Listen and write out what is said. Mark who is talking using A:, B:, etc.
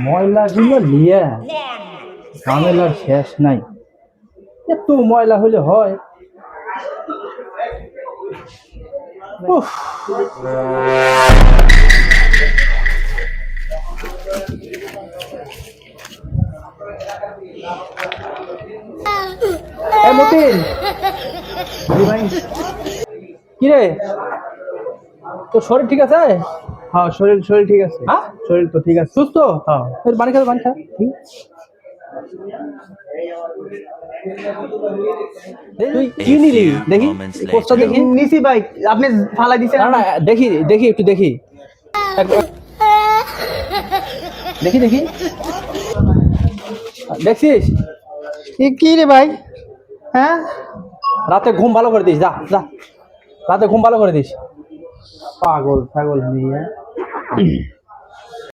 A: ময়লাগুলো নিয়ে ঝামেলার শেষ নাই। এত ময়লা হলে হয়? উফ, এ মতিন, কি রে, তোর শরীর ঠিক আছে?
B: হ্যাঁ, শরীর শরীর ঠিক আছে।
A: হ্যাঁ,
B: শরীর তো ঠিক আছে।
A: সুস্থ?
B: হ্যাঁ।
A: পানি খা, পানি খা। তুই কি নিলি দেখি, কোচটা দেখি।
B: নিছি ভাই, আপনি ফালাই দিছেন।
A: না না, দেখি দেখি, একটু দেখি, দেখি দেখি, দেখছিস?
B: কি রে ভাই? হ্যাঁ,
A: রাতে ঘুম ভালো করে দিস, যা যা, রাতে ঘুম ভালো করে দিস।
B: পাগল ছাগল নিয়ে